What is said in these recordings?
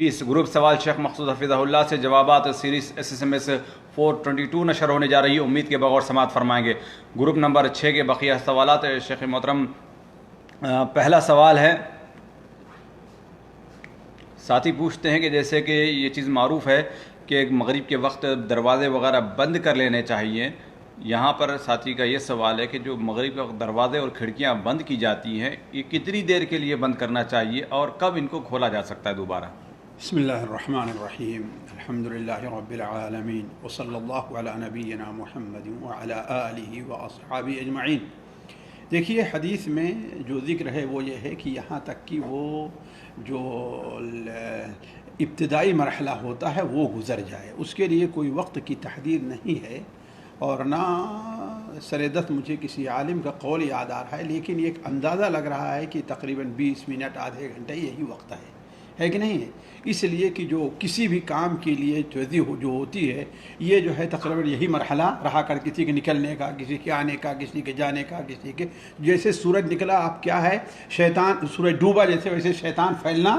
20 group سوال شیخ مقصود حفظہ اللہ سے جوابات سیریز SSMS 422 نشر ہونے جا رہی ہے، امید کے بغور سماعت فرمائیں گے۔ گروپ نمبر 6 کے بقیہ سوالات شیخ محترم، پہلا سوال ہے، ساتھی پوچھتے ہیں کہ جیسے کہ یہ چیز معروف ہے کہ مغرب کے وقت دروازے وغیرہ بند کر لینے چاہیے، یہاں پر ساتھی کا یہ سوال ہے کہ جو مغرب کے وقت دروازے اور کھڑکیاں بند کی جاتی ہیں، یہ کتنی دیر کے لیے بند کرنا چاہیے اور کب ان کو کھولا جا سکتا ہے دوبارہ؟ بسم اللہ الرحمن الرحیم، الحمدللہ رب العالمین، وصلی اللہ علی نبینا محمد وعلی آلہ واصحابہ اجمعین۔ دیکھیے، حدیث میں جو ذکر ہے وہ یہ ہے کہ یہاں تک کہ وہ جو ابتدائی مرحلہ ہوتا ہے وہ گزر جائے، اس کے لیے کوئی وقت کی تحدید نہیں ہے، اور نہ سردست مجھے کسی عالم کا قول یاد آ رہا ہے، لیکن ایک اندازہ لگ رہا ہے کہ تقریباً 20 منٹ آدھے گھنٹے یہی وقت ہے کہ نہیں ہے؟ اس لیے کہ جو کسی بھی کام کے لیے جو ہوتی ہے، یہ جو ہے تقریباً یہی مرحلہ رہا کر، کسی کے نکلنے کا، کسی کے آنے کا، کسی کے جانے کا، کسی کے جیسے سورج نکلا اب کیا ہے، شیطان سورج ڈوبا جیسے ویسے شیطان پھیلنا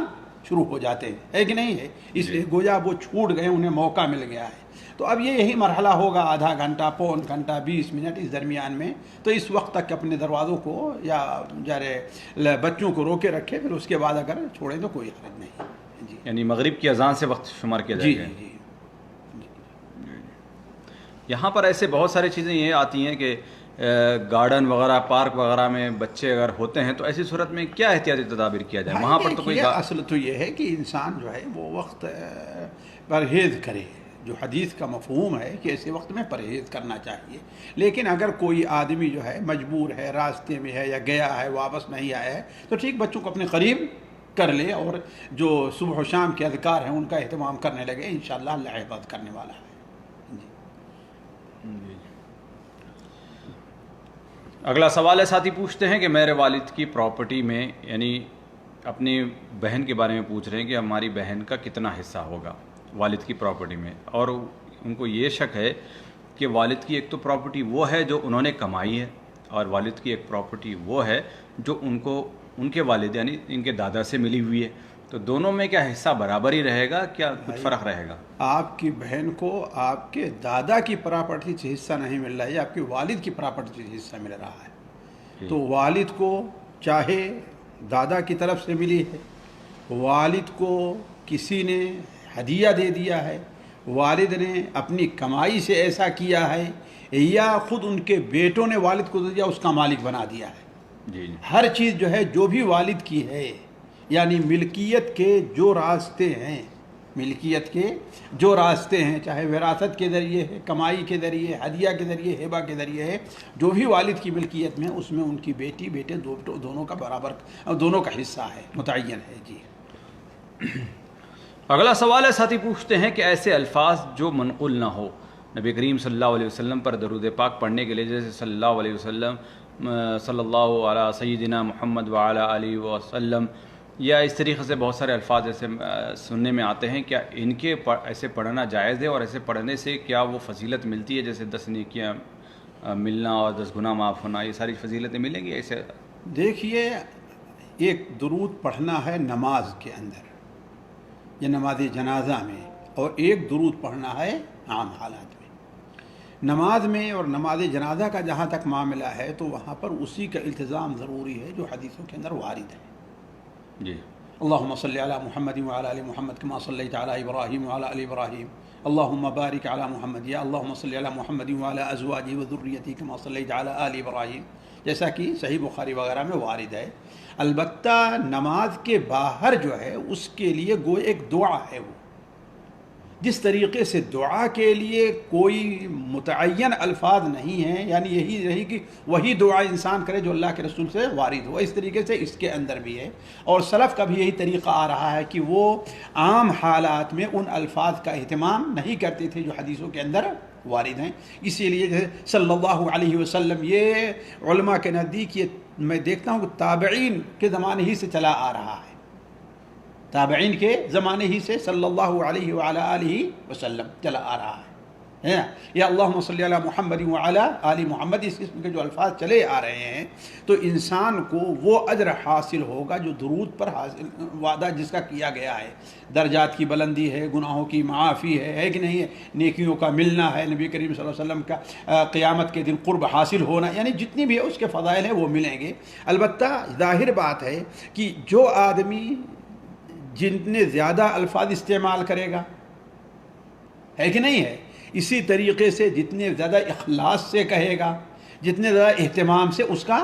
شروع ہو جاتے ہیں، ہے کہ نہیں ہے؟ اس لیے گویا وہ چھوٹ گئے، انہیں موقع مل گیا ہے۔ تو اب یہی مرحلہ ہوگا، آدھا گھنٹہ، پون گھنٹہ، 20 منٹ اس درمیان میں، تو اس وقت تک اپنے دروازوں کو یا بچوں کو روکے رکھے، پھر اس کے بعد اگر چھوڑیں تو کوئی حرج نہیں۔ جی، یعنی مغرب کی اذان سے وقت شمار کیا جائے گا۔ جی۔ یہاں پر ایسے بہت ساری چیزیں یہ آتی ہیں کہ گارڈن وغیرہ، پارک وغیرہ میں بچے اگر ہوتے ہیں تو ایسی صورت میں کیا احتیاطی تدابیر کیا جائے؟ وہاں پر تو کوئی اصل تو یہ ہے کہ انسان جو ہے وہ وقت پرہیز کرے، جو حدیث کا مفہوم ہے کہ ایسے وقت میں پرہیز کرنا چاہیے۔ لیکن اگر کوئی آدمی جو ہے مجبور ہے، راستے میں ہے یا گیا ہے واپس نہیں آیا ہے، تو ٹھیک، بچوں کو اپنے قریب کر لے، اور جو صبح و شام کے اذکار ہیں ان کا اہتمام کرنے لگے، انشاءاللہ اللہ حفاظت کرنے والا ہے۔ جی۔ اگلا سوال ہے، ساتھی پوچھتے ہیں کہ میرے والد کی پراپرٹی میں، یعنی اپنی بہن کے بارے میں پوچھ رہے ہیں کہ ہماری بہن کا کتنا حصہ ہوگا والد کی پراپرٹی میں، اور ان کو یہ شک ہے کہ والد کی ایک تو پراپرٹی وہ ہے جو انہوں نے کمائی ہے، اور والد کی ایک پراپرٹی وہ ہے جو ان کے والد یعنی ان کے دادا سے ملی ہوئی ہے، تو دونوں میں کیا حصہ برابر ہی رہے گا، کیا کچھ فرق رہے گا؟ آپ کی بہن کو آپ کے دادا کی پراپرٹی سے حصہ نہیں مل رہا ہے، آپ کے والد کی پراپرٹی سے حصہ مل رہا ہے۔ تو والد کو چاہے دادا کی طرف سے ملی ہے، والد کو کسی نے ہدیہ دے دیا ہے، والد نے اپنی کمائی سے ایسا کیا ہے، یا خود ان کے بیٹوں نے والد کو دے دیا، اس کا مالک بنا دیا ہے۔ جی، ہر چیز جو ہے جو بھی والد کی ہے، یعنی ملکیت کے جو راستے ہیں، چاہے وراثت کے ذریعے ہے، کمائی کے ذریعے، ہدیہ کے ذریعے، ہبہ کے ذریعے ہے، جو بھی والد کی ملکیت میں، اس میں ان کی بیٹی بیٹے دونوں کا برابر، دونوں کا حصہ ہے، متعین ہے۔ جی۔ اگلا سوال ہے، ساتھی پوچھتے ہیں کہ ایسے الفاظ جو منقول نہ ہو نبی کریم صلی اللہ علیہ وسلم پر درود پاک پڑھنے کے لیے، جیسے صلی اللہ علیہ وسلم، صلی اللہ علیہ سیدنا محمد وعلی آلہ وسلم، یا اس طریقے سے بہت سارے الفاظ ایسے سننے میں آتے ہیں، کیا ان کے ایسے پڑھنا جائز ہے، اور ایسے پڑھنے سے کیا وہ فضیلت ملتی ہے، جیسے 10 نیکیاں ملنا اور 10 گناہ معاف ہونا، یہ ساری فضیلتیں ملیں گی ایسے؟ دیکھیے، ایک درود پڑھنا ہے نماز کے اندر، یہ نماز جنازہ میں، اور ایک درود پڑھنا ہے عام حالات میں۔ نماز میں اور نماز جنازہ کا جہاں تک معاملہ ہے تو وہاں پر اسی کا التزام ضروری ہے جو حدیثوں کے اندر وارد ہے۔ جی۔ اللہم صلی علی محمد وعلی آل محمد کما صلیت علی ابراہیم وعلی آل ابراہیم، اللہم بارک علی محمد، یا اللہم صلی علی محمد وعلی ازواجہ وذریتہ کما صلیت علی آل ابراہیم، جیسا کہ صحیح بخاری وغیرہ میں وارد ہے۔ البتہ نماز کے باہر جو ہے اس کے لیے ایک دعا ہے، وہ جس طریقے سے دعا کے لیے کوئی متعین الفاظ نہیں ہیں، یعنی یہی رہی کہ وہی دعا انسان کرے جو اللہ کے رسول سے وارد ہو، اس طریقے سے اس کے اندر بھی ہے، اور سلف کا بھی یہی طریقہ آ رہا ہے کہ وہ عام حالات میں ان الفاظ کا اہتمام نہیں کرتے تھے جو حدیثوں کے اندر وارد ہیں۔ اسی لیے جیسے صلی اللہ علیہ وسلم، یہ علماء کے نزدیک یہ میں دیکھتا ہوں کہ تابعین کے زمانے ہی سے چلا آ رہا ہے، تابعین کے زمانے ہی سے صلی اللہ علیہ وآلہ وسلم چلا آ رہا ہے۔ ہے نا، یا اللہم صلی علی محمد وعلی آل محمد، اس قسم کے جو الفاظ چلے آ رہے ہیں، تو انسان کو وہ اجر حاصل ہوگا جو درود پر حاصل وعدہ جس کا کیا گیا ہے. درجات کی بلندی ہے، گناہوں کی معافی ہے کہ نہیں ہے، نیکیوں کا ملنا ہے، نبی کریم صلی اللہ علیہ وسلم کا قیامت کے دن قرب حاصل ہونا، یعنی جتنی بھی ہے اس کے فضائل ہیں وہ ملیں گے. البتہ ظاہر بات ہے کہ جو آدمی جتنے زیادہ الفاظ استعمال کرے گا، ہے کہ نہیں ہے، اسی طریقے سے جتنے زیادہ اخلاص سے کہے گا، جتنے زیادہ اہتمام سے، اس کا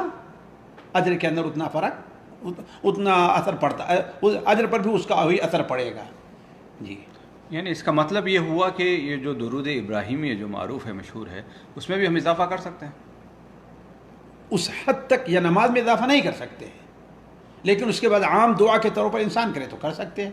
اجر کے اندر اتنا فرق، اتنا اثر پڑتا ہے، اجر پر بھی اس کا وہی اثر پڑے گا. جی، یعنی اس کا مطلب یہ ہوا کہ یہ جو درود ابراہیمی جو معروف ہے، مشہور ہے، اس میں بھی ہم اضافہ کر سکتے ہیں؟ اس حد تک یا نماز میں اضافہ نہیں کر سکتے ہیں، لیکن اس کے بعد عام دعا کے طور پر انسان کرے تو کر سکتے ہیں.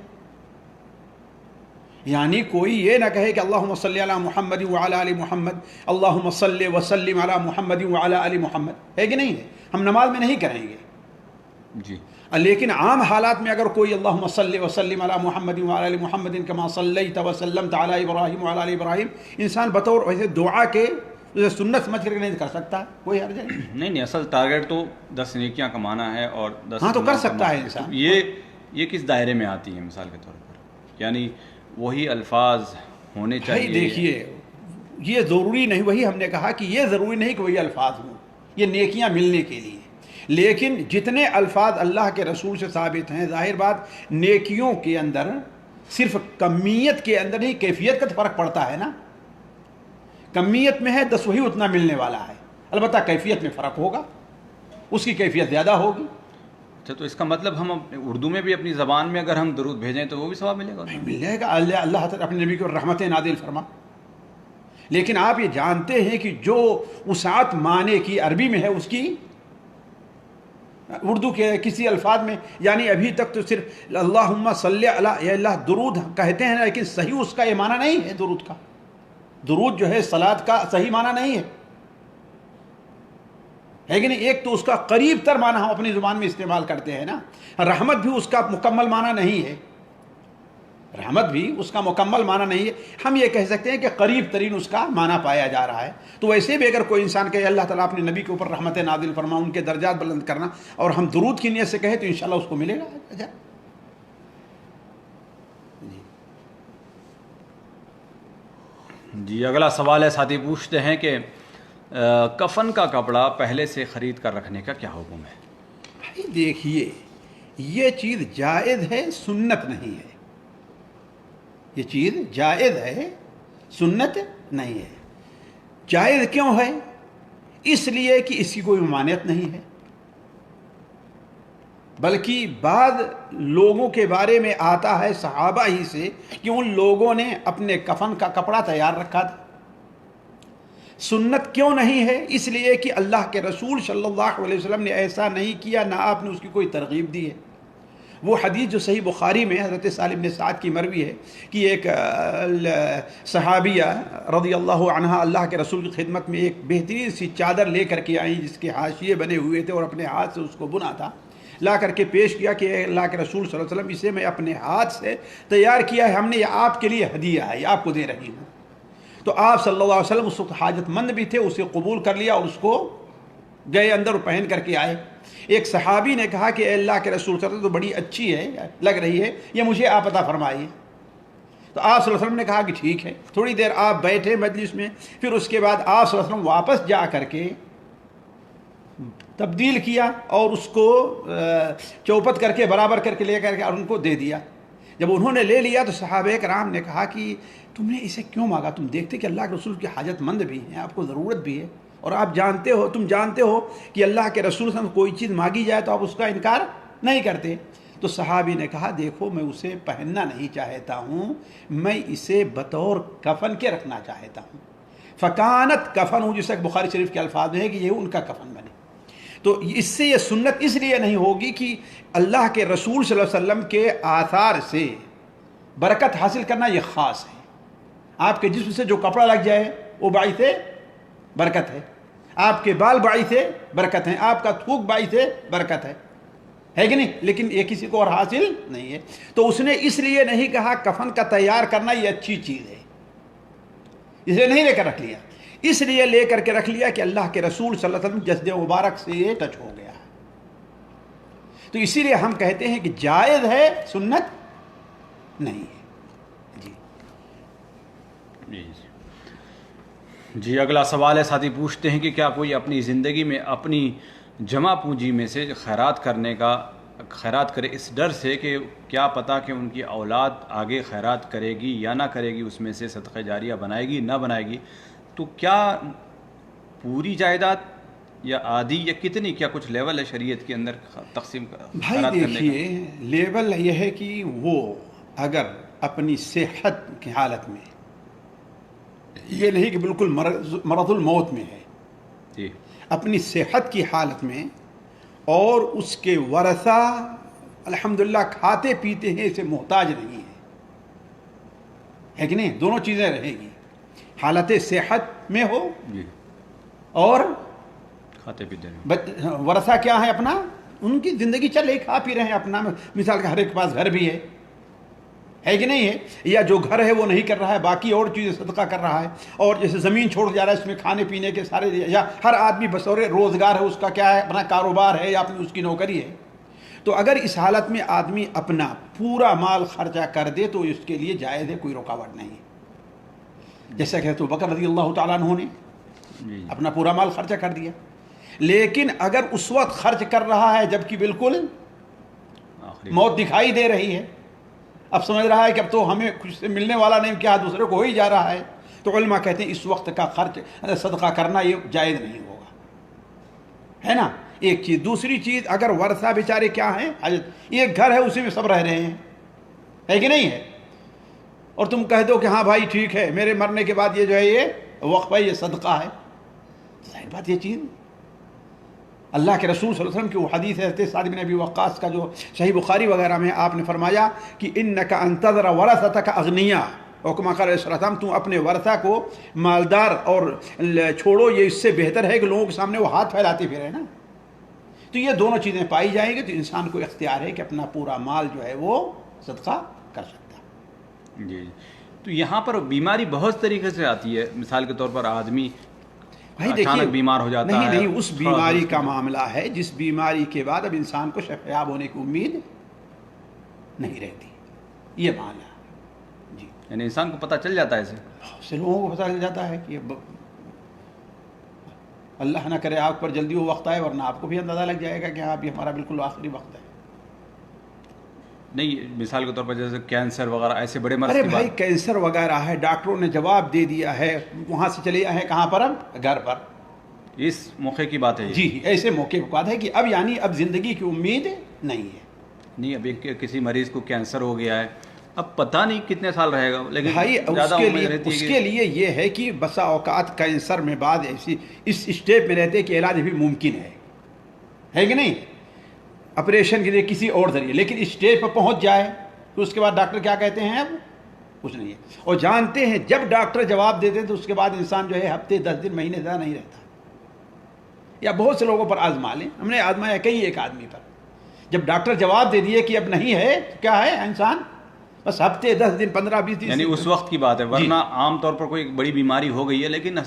یعنی کوئی یہ نہ کہے کہ اللہم صلی علی محمد وعلی آل محمد، اللہم صلی وسلم علی محمد وعلی آل محمد، ہے کہ نہیں ہے، ہم نماز میں نہیں کریں گے. جی. لیکن عام حالات میں اگر کوئی اللہم صلی وسلم علی محمد وعلی آل محمد کما صلیت وسلمت علی ابراہیم وعلی آل ابراہیم، انسان بطور ویسے دعا کے سنت سمجھ کر نہیں کر سکتا، کوئی حرج نہیں. نہیں، اصل ٹارگیٹ تو 10 نیکیاں کمانا ہے اور 10 ہاں تو کر سکتا ہے انسان. یہ کس دائرے میں آتی ہے مثال کے طور پر؟ یعنی وہی الفاظ ہونے چاہیے. دیکھیے، یہ ضروری نہیں، وہی ہم نے کہا کہ یہ ضروری نہیں کہ وہی الفاظ ہوں، یہ نیکیاں ملنے کے لیے. لیکن جتنے الفاظ اللہ کے رسول سے ثابت ہیں، ظاہر بات نیکیوں کے اندر صرف کمیت کے اندر ہی کیفیت کا فرق پڑتا ہے نا. کمیت میں ہے 10 وہی اتنا ملنے والا ہے، البتہ کیفیت میں فرق ہوگا، اس کی کیفیت زیادہ ہوگی. اچھا، تو اس کا مطلب ہم اردو میں بھی اپنی زبان میں اگر ہم درود بھیجیں تو وہ بھی ثواب ملے گا؟ مل جائے گا. اللہ تعالیٰ اپنے نبی کو رحمتیں نازل فرما. لیکن آپ یہ جانتے ہیں کہ جو وسعت معنی کی عربی میں ہے اس کی اردو کے کسی الفاظ میں، یعنی ابھی تک تو صرف اللہم صلی علی، یا اللہ درود کہتے ہیں، لیکن صحیح اس کا یہ معنی نہیں ہے. درود کا، درود جو ہے صلاۃ کا صحیح معنی نہیں ہے کہ نہیں. ایک تو اس کا قریب تر معنی ہم اپنی زبان میں استعمال کرتے ہیں نا. رحمت بھی اس کا مکمل معنی نہیں ہے، رحمت بھی اس کا مکمل معنی نہیں ہے. ہم یہ کہہ سکتے ہیں کہ قریب ترین اس کا معنی پایا جا رہا ہے. تو ویسے بھی اگر کوئی انسان کہے اللہ تعالیٰ اپنے نبی کے اوپر رحمت نازل فرما، ان کے درجات بلند کرنا، اور ہم درود کی نیت سے کہیں تو انشاءاللہ اس کو ملے گا. اچھا جی، اگلا سوال ہے، ساتھی پوچھتے ہیں کہ کفن کا کپڑا پہلے سے خرید کر رکھنے کا کیا حکم ہے؟ بھائی دیکھیے، یہ چیز جائز ہے، سنت نہیں ہے. یہ چیز جائز ہے، سنت نہیں ہے. جائز کیوں ہے؟ اس لیے کہ اس کی کوئی ممانعت نہیں ہے، بلکہ بعض لوگوں کے بارے میں آتا ہے صحابہ ہی سے کہ ان لوگوں نے اپنے کفن کا کپڑا تیار رکھا تھا. سنت کیوں نہیں ہے؟ اس لیے کہ اللہ کے رسول صلی اللہ علیہ وسلم نے ایسا نہیں کیا، نہ آپ نے اس کی کوئی ترغیب دی ہے. وہ حدیث جو صحیح بخاری میں حضرت سالم بن سعد کی مروی ہے کہ ایک صحابیہ رضی اللہ عنہا اللہ کے رسول کی خدمت میں ایک بہترین سی چادر لے کر کے آئیں جس کے حاشیے بنے ہوئے تھے اور اپنے ہاتھ سے اس کو بنا تھا. لا کر کے پیش کیا کہ اللہ کے رسول صلی اللہ علیہ وسلم، اسے میں اپنے ہاتھ سے تیار کیا ہے، ہم نے یہ آپ کے لیے ہدیہ ہے، یہ آپ کو دے رہی ہوں. تو آپ صلی اللہ علیہ وسلم اس وقت حاجت مند بھی تھے، اسے قبول کر لیا اور اس کو گئے اندر اور پہن کر کے آئے. ایک صحابی نے کہا کہ اے اللہ کے رسول صلی اللہ علیہ وسلم، تو بڑی اچھی ہے، لگ رہی ہے، یہ مجھے آپ عطا فرمائیے. تو آپ صلی اللہ علیہ وسلم نے کہا کہ ٹھیک ہے. تھوڑی دیر آپ بیٹھے مجلس میں، پھر اس کے بعد آپ صلی اللہ علیہ وسلم واپس جا کر کے تبدیل کیا اور اس کو چوپت کر کے برابر کر کے لے کر کے اور ان کو دے دیا. جب انہوں نے لے لیا تو صحابہ کرام نے کہا کہ تم نے اسے کیوں مانگا؟ تم دیکھتے کہ اللہ کے رسول کی حاجت مند بھی ہیں، آپ کو ضرورت بھی ہے، اور آپ جانتے ہو، تم جانتے ہو کہ اللہ کے رسول سے کوئی چیز مانگی جائے تو آپ اس کا انکار نہیں کرتے. تو صحابی نے کہا دیکھو میں اسے پہننا نہیں چاہتا ہوں، میں اسے بطور کفن کے رکھنا چاہتا ہوں. فکانت کفن ہوں، جیسا بخاری شریف کے الفاظ میں ہے کہ یہ ان کا کفن بنے. تو اس سے یہ سنت اس لیے نہیں ہوگی کہ اللہ کے رسول صلی اللہ علیہ وسلم کے آثار سے برکت حاصل کرنا یہ خاص ہے. آپ کے جسم سے جو کپڑا لگ جائے وہ باعث برکت ہے، آپ کے بال باعث برکت ہیں، آپ کا تھوک باعث برکت ہے کہ نہیں؟ لیکن یہ کسی کو اور حاصل نہیں ہے. تو اس نے اس لیے نہیں کہا کفن کا تیار کرنا یہ اچھی چیز ہے، اس لیے نہیں لے کر رکھ لیا، اس لیے لے کر کے رکھ لیا کہ اللہ کے رسول صلی اللہ علیہ وسلم جسد مبارک سے یہ ٹچ ہو گیا ہے، تو اسی لیے ہم کہتے ہیں کہ جائز ہے، سنت نہیں ہے۔ جی اگلا سوال ہے، ساتھی پوچھتے ہیں کہ کیا کوئی اپنی زندگی میں اپنی جمع پونجی میں سے خیرات کرے اس ڈر سے کہ کیا پتہ کہ ان کی اولاد آگے خیرات کرے گی یا نہ کرے گی، اس میں سے صدقہ جاریہ بنائے گی نہ بنائے گی، تو کیا پوری جائیداد یا آدھی یا کتنی، کیا کچھ لیول ہے شریعت کے اندر تقسیم بھائی دیکھیے، لیول یہ ہے کہ وہ اگر اپنی صحت کی حالت میں، یہ نہیں کہ بالکل مرض الموت میں ہے، جی اپنی صحت کی حالت میں، اور اس کے ورثہ الحمدللہ کھاتے پیتے ہیں، اسے محتاج نہیں ہے کہ نہیں، دونوں چیزیں رہیں گی، حالت صحت میں ہو جی اور کھاتے پیتے ہیں، ورثہ کیا ہے اپنا، ان کی زندگی چل رہی، کھا پی رہے ہیں اپنا، مثال کا ہر ایک کے پاس گھر بھی ہے کہ نہیں ہے، یا جو گھر ہے وہ نہیں کر رہا ہے، باقی اور چیزیں صدقہ کر رہا ہے، اور جیسے زمین چھوڑ جا رہا ہے، اس میں کھانے پینے کے سارے، یا ہر آدمی بطور روزگار ہے، اس کا کیا ہے، اپنا کاروبار ہے یا اپنی اس کی نوکری ہے، تو اگر اس حالت میں آدمی اپنا پورا مال خرچہ کر دے تو اس کے لیے جائز ہے، کوئی رکاوٹ نہیں ہے، جیسا کہ ابو بکر رضی اللہ تعالیٰ عنہ نے اپنا پورا مال خرچہ کر دیا، لیکن اگر اس وقت خرچ کر رہا ہے جبکہ بالکل موت دکھائی دے رہی ہے، اب سمجھ رہا ہے کہ اب تو ہمیں کچھ سے ملنے والا نہیں، کیا دوسرے کو ہو ہی جا رہا ہے، تو علماء کہتے ہیں اس وقت کا خرچ صدقہ کرنا یہ جائز نہیں ہوگا، ہے نا، ایک چیز۔ دوسری چیز، اگر ورثہ بیچارے کیا ہیں، ایک گھر ہے اسی میں سب رہ رہے ہیں، ہے کہ نہیں ہے، اور تم کہہ دو کہ ہاں بھائی ٹھیک ہے، میرے مرنے کے بعد یہ جو ہے یہ وقف ہے، یہ صدقہ ہے، ظاہر بات یہ چیز اللہ کے رسول صلی اللہ علیہ وسلم کی وہ حدیث ہے سعد بن ابی وقاص کا، جو صحیح بخاری وغیرہ میں آپ نے فرمایا کہ انک ان تذر ورثتک اغنیاء، اور کما قال علیہ السلام، تم اپنے ورثہ کو مالدار اور چھوڑو، یہ اس سے بہتر ہے کہ لوگوں کے سامنے وہ ہاتھ پھیلاتے پھرے نا، تو یہ دونوں چیزیں پائی جائیں گی تو انسان کو اختیار ہے کہ اپنا پورا مال جو ہے وہ صدقہ کر سکتا ہے۔ جی، تو یہاں پر بیماری بہت طریقے سے آتی ہے، مثال کے طور پر آدمی اچانک بیمار ہو جاتا ہے، نہیں اس بیماری کا معاملہ ہے جس بیماری کے بعد اب انسان کو شفایاب ہونے کی امید نہیں رہتی، یہ معنی ہے جی، یعنی انسان کو پتہ چل جاتا ہے اسے، بہت سے لوگوں کو پتہ چل جاتا ہے کہ اللہ نہ کرے آپ پر جلدی وہ وقت آئے، ورنہ آپ کو بھی اندازہ لگ جائے گا کہ ہاں ابھی ہمارا بالکل آخری وقت ہے۔ نہیں مثال کے طور پر جیسے کینسر وغیرہ ایسے بڑے مرض ارے کی بھائی بات، کینسر وغیرہ ہے، ڈاکٹروں نے جواب دے دیا ہے، وہاں سے چلے آئے ہیں کہاں پر، اب گھر پر، اس موقع کی بات ہے یہ، جی ایسے موقع پر بات ہے کہ اب یعنی اب زندگی کی امید نہیں ہے، نہیں ابھی کسی مریض کو کینسر ہو گیا ہے، اب پتہ نہیں کتنے سال رہے گا، لیکن بھائی زیادہ امید رہتی ہے اس کہ کے لیے یہ ہے کہ بسا اوقات کینسر میں بعد ایسی اس اسٹیپ میں رہتے کہ علاج بھی ممکن ہے کہ نہیں، آپریشن کے لیے کسی اور ذریعے، لیکن اسٹیج پر پہنچ جائے تو اس کے بعد ڈاکٹر کیا کہتے ہیں، اب کچھ نہیں ہے، اور جانتے ہیں جب ڈاکٹر جواب دیتے ہیں تو اس کے بعد انسان جو ہے ہفتے 10 دن مہینے زیادہ نہیں رہتا، یا بہت سے لوگوں پر آزما لیں، ہم نے آزمایا کئی ایک آدمی پر، جب ڈاکٹر جواب دے دیے کہ اب نہیں ہے تو کیا ہے، انسان بس ہفتے 10 دن 15-20 دن، یعنی اس وقت کی بات ہے، ورنہ عام طور پر کوئی بڑی بیماری ہو گئی ہے لیکن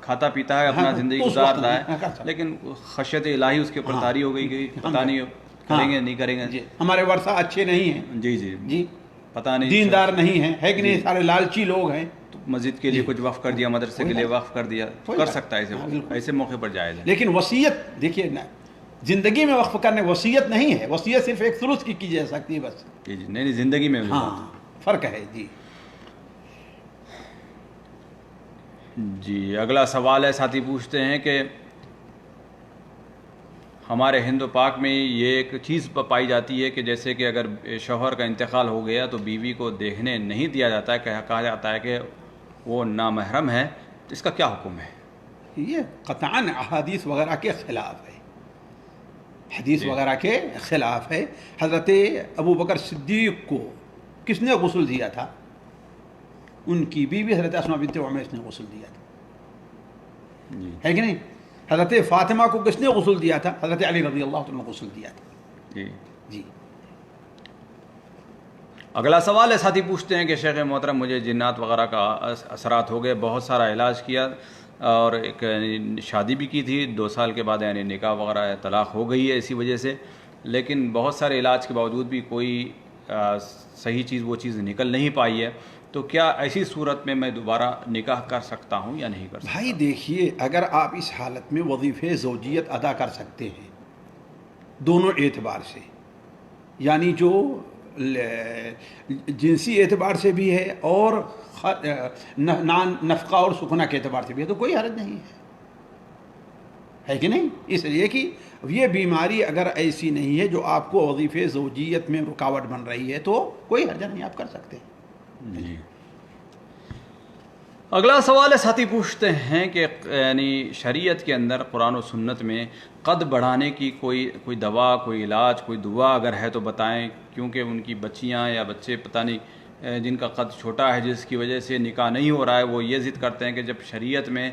کھاتا پیتا ہے، اپنا زندگی گزار رہا ہے، لیکن خشیت الہی اس کے اوپر طاری ہو گئی کہ پتہ نہیں کریں گے نہیں کریں گے، ہمارے ورثہ اچھے نہیں ہیں، جی جی جی پتہ نہیں، دیندار نہیں ہیں، ہے کہ نہیں، سارے لالچی لوگ ہیں، مسجد کے لیے کچھ وقف کر دیا، مدرسے کے لیے وقف کر دیا، کر سکتا ہے ایسے موقع پر جائز ہے، لیکن وصیت دیکھیے نا، زندگی میں وقف کرنے وصیت نہیں ہے، وصیت صرف ایک ثلث کی جا سکتی ہے بس، جی جی نہیں زندگی میں ہاں فرق ہے جی۔ جی اگلا سوال ہے، ساتھی پوچھتے ہیں کہ ہمارے ہند و پاک میں یہ ایک چیز پائی جاتی ہے کہ جیسے کہ اگر شوہر کا انتقال ہو گیا تو بیوی کو دیکھنے نہیں دیا جاتا ہے، کہا جاتا ہے کہ وہ نامحرم ہے، تو اس کا کیا حکم ہے؟ یہ قطعاً احادیث وغیرہ کے خلاف ہے، حدیث وغیرہ کے خلاف ہے۔ حضرت ابو بکر صدیق کو کس نے غسل دیا تھا؟ ان کی بیوی حضرت اسماء بنت عمیس نے غسل دیا تھا، ہے کہ نہیں؟ حضرت فاطمہ کو کس نے غسل دیا تھا؟ حضرت علی رضی اللہ عنہ نے غسل دیا تھا، جی جی۔ اگلا سوال ہے، ساتھی پوچھتے ہیں کہ شیخ محترم مجھے جنات وغیرہ کا اثرات ہو گئے، بہت سارا علاج کیا اور ایک شادی بھی کی تھی، 2 سال کے بعد یعنی نکاح وغیرہ طلاق ہو گئی ہے اسی وجہ سے، لیکن بہت سارے علاج کے باوجود بھی کوئی صحیح چیز وہ چیز نکل نہیں پائی ہے، تو کیا ایسی صورت میں دوبارہ نکاح کر سکتا ہوں یا نہیں کر سکتا؟ بھائی دیکھیے، اگر آپ اس حالت میں وظیفے زوجیت ادا کر سکتے ہیں دونوں اعتبار سے، یعنی جو جنسی اعتبار سے بھی ہے اور نفقہ اور سکونہ کے اعتبار سے بھی ہے، تو کوئی حرج نہیں ہے کہ نہیں؟ اس لیے کہ یہ بیماری اگر ایسی نہیں ہے جو آپ کو وظیفے زوجیت میں رکاوٹ بن رہی ہے تو کوئی حرج نہیں، آپ کر سکتے ہیں۔ جی اگلا سوال ہے، ساتھی پوچھتے ہیں کہ یعنی شریعت کے اندر قرآن و سنت میں قد بڑھانے کی کوئی دوا، کوئی علاج، کوئی دعا اگر ہے تو بتائیں، کیونکہ ان کی بچیاں یا بچے پتہ نہیں جن کا قد چھوٹا ہے جس کی وجہ سے نکاح نہیں ہو رہا ہے، وہ یہ ضد کرتے ہیں کہ جب شریعت میں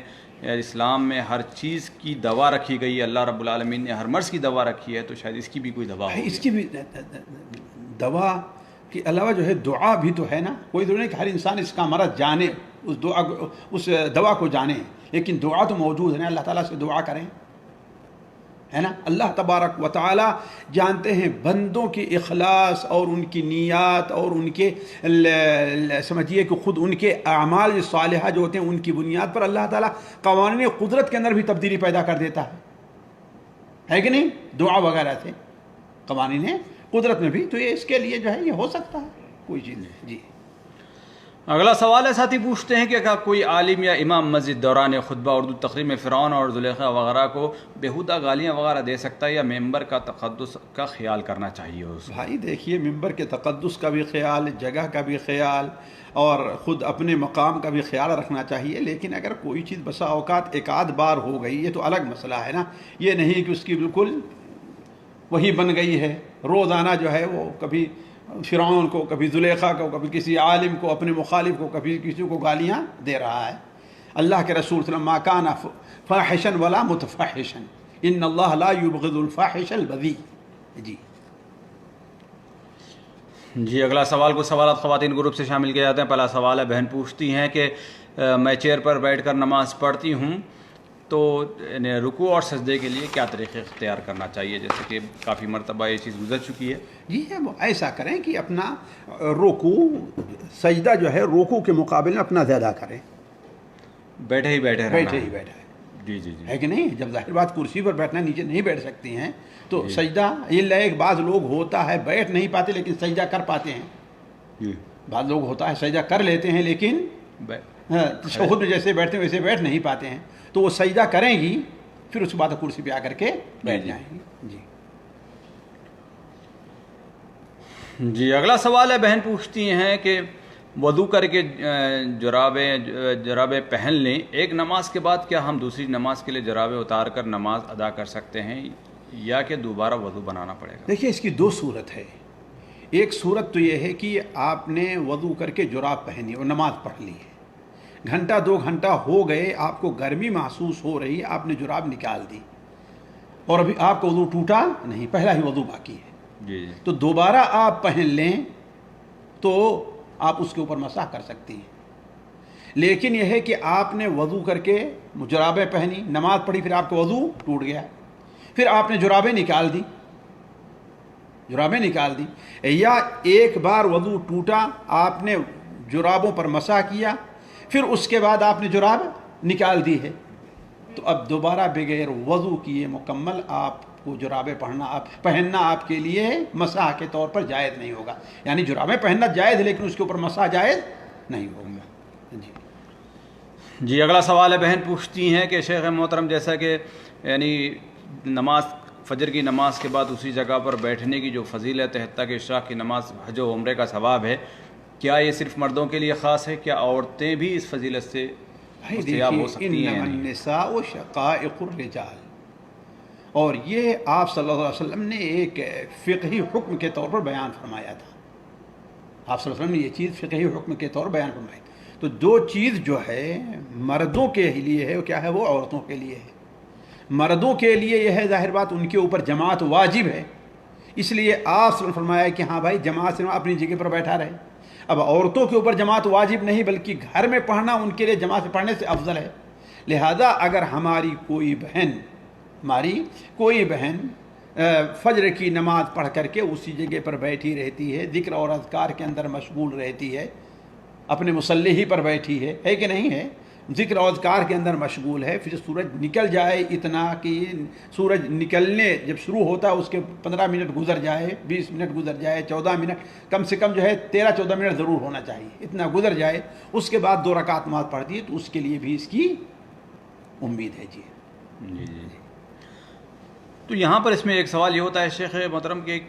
اسلام میں ہر چیز کی دوا رکھی گئی ہے، اللہ رب العالمین نے ہر مرض کی دوا رکھی ہے، تو شاید اس کی بھی کوئی دوا ہو۔ اس کی بھی دوا کے علاوہ جو ہے دعا بھی تو ہے نا، کوئی ضروری نہیں کہ ہر انسان اس کا مرض جانے، اس دوا کو جانے، لیکن دعا تو موجود ہے نا، اللہ تعالیٰ سے دعا کریں، ہے نا۔ اللہ تبارک و تعالی جانتے ہیں بندوں کی اخلاص اور ان کی نیات اور ان کے سمجھیے کہ خود ان کے اعمال صالحہ جو ہوتے ہیں ان کی بنیاد پر اللہ تعالیٰ قوانین قدرت کے اندر بھی تبدیلی پیدا کر دیتا ہے کہ نہیں؟ دعا وغیرہ سے قوانین قدرت میں بھی، تو یہ اس کے لیے جو ہے یہ ہو سکتا ہے، کوئی چیز نہیں۔ جی اگلا سوال ہے، ساتھی پوچھتے ہیں کہ کیا کوئی عالم یا امام مسجد دوران خطبہ اردو تقریر میں فرعون اور زلیخا وغیرہ کو بیہودہ گالیاں وغیرہ دے سکتا ہے، یا ممبر کا تقدس کا خیال کرنا چاہیے اس کو؟ بھائی دیکھیے، ممبر کے تقدس کا بھی خیال، جگہ کا بھی خیال اور خود اپنے مقام کا بھی خیال رکھنا چاہیے، لیکن اگر کوئی چیز بسا اوقات ایک آدھ بار ہو گئی یہ تو الگ مسئلہ ہے نا، یہ نہیں کہ اس کی بالکل وہی بن گئی ہے، روزانہ جو ہے وہ کبھی فرعون کو، کبھی زلیخا کو، کبھی کسی عالم کو، اپنے مخالف کو، کبھی کسی کو گالیاں دے رہا ہے۔ اللہ کے رسول صلی اللہ علیہ وسلم ما کان فاحشا ولا متفحشا ان اللہ لا یبغض الفاحش البذیء۔ جی اگلا سوال، کو سوالات خواتین گروپ سے شامل کیے جاتے ہیں۔ پہلا سوال ہے، بہن پوچھتی ہیں کہ میں چیئر پر بیٹھ کر نماز پڑھتی ہوں تو رکوع اور سجدے کے لیے کیا طریقے اختیار کرنا چاہیے، جیسے کہ کافی مرتبہ یہ چیز گزر چکی ہے۔ جی ہے، وہ ایسا کریں کہ اپنا رکوع سجدہ جو ہے رکوع کے مقابلے میں اپنا زیادہ کریں، بیٹھے ہی بیٹھے رہنا بیٹھے ہے۔ ہی بیٹھے جی جی جی ہے کہ نہیں؟ جب ظاہر بات کرسی پر بیٹھنا، نیچے نہیں بیٹھ سکتی ہیں تو سجدہ یہ ایک بعض لوگ ہوتا ہے بیٹھ نہیں پاتے لیکن سجدہ کر پاتے ہیں، جی بعض لوگ ہوتا ہے سجدہ کر لیتے ہیں لیکن تشہد میں جیسے بیٹھتے ہیں ویسے بیٹھ نہیں پاتے ہیں، تو وہ سجدہ کریں گی پھر اس کے بعد کرسی پہ آ کر کے بیٹھ جائیں گی۔ جی جی اگلا سوال ہے، بہن پوچھتی ہیں کہ وضو کر کے جرابیں پہن لیں، ایک نماز کے بعد کیا ہم دوسری نماز کے لیے جرابیں اتار کر نماز ادا کر سکتے ہیں یا کہ دوبارہ وضو بنانا پڑے گا؟ دیکھیے، اس کی دو صورت ہے۔ ایک صورت تو یہ ہے کہ آپ نے وضو کر کے جراب پہنی اور نماز پڑھ لی ہے، گھنٹہ 2 گھنٹہ ہو گئے، آپ کو گرمی محسوس ہو رہی ہے، آپ نے جراب نکال دی اور ابھی آپ کا وضو ٹوٹا نہیں، پہلا ہی وضو باقی ہے، جی تو دوبارہ آپ پہن لیں تو آپ اس کے اوپر مسح کر سکتی ہیں۔ لیکن یہ ہے کہ آپ نے وضو کر کے جرابیں پہنی، نماز پڑھی، پھر آپ کا وضو ٹوٹ گیا، پھر آپ نے جرابیں نکال دی، یا ایک بار وضو ٹوٹا، آپ نے جرابوں پر مسح کیا، پھر اس کے بعد آپ نے جراب نکال دی ہے، تو اب دوبارہ بغیر وضو کیے مکمل آپ کو جرابیں پہننا آپ کے لیے مسح کے طور پر جائز نہیں ہوگا، یعنی جرابیں پہننا جائز ہے لیکن اس کے اوپر مسح جائز نہیں ہوگا۔ جی اگلا سوال ہے، بہن پوچھتی ہیں کہ شیخ محترم جیسا کہ یعنی نماز فجر کی نماز کے بعد اسی جگہ پر بیٹھنے کی جو فضیلت ہے، حتیٰ کہ اشراق کی نماز حج و عمرے کا ثواب ہے، کیا یہ صرف مردوں کے لیے خاص ہے؟ کیا عورتیں بھی اس فضیلت سے مستحب ہو سکتی ہیں؟ انما النساء شقائق الرجال، اور یہ آپ صلی اللہ علیہ وسلم نے ایک فقہی حکم کے طور پر بیان فرمایا تھا، آپ صلی اللہ علیہ وسلم نے یہ چیز فقہی حکم کے طور پر بیان فرمائی، تو جو چیز جو ہے مردوں کے لیے ہے وہ کیا ہے؟ وہ عورتوں کے لیے ہے۔ مردوں کے لیے یہ ہے ظاہر بات ان کے اوپر جماعت واجب ہے، اس لیے آپ نے فرمایا کہ ہاں بھائی جماعت سے اپنی جگہ پر بیٹھا رہے. اب عورتوں کے اوپر جماعت واجب نہیں بلکہ گھر میں پڑھنا ان کے لیے جماعت سے پڑھنے سے افضل ہے. لہذا اگر ہماری کوئی بہن فجر کی نماز پڑھ کر کے اسی جگہ پر بیٹھی رہتی ہے, ذکر اور اذکار کے اندر مشغول رہتی ہے, اپنے مصلی ہی پر بیٹھی ہے کہ نہیں ہے, ذکر اور اذکار کے اندر مشغول ہے, پھر سورج نکل جائے, اتنا کہ سورج نکلنے جب شروع ہوتا ہے اس کے 15 منٹ گزر جائے, 20 منٹ گزر جائے, 14 منٹ, کم سے کم جو ہے 13-14 منٹ ضرور ہونا چاہیے, اتنا گزر جائے, اس کے بعد 2 رکعت نماز پڑھتی ہے تو اس کے لیے بھی اس کی امید ہے. جی. تو یہاں پر اس میں ایک سوال یہ ہوتا ہے شیخ محترم کہ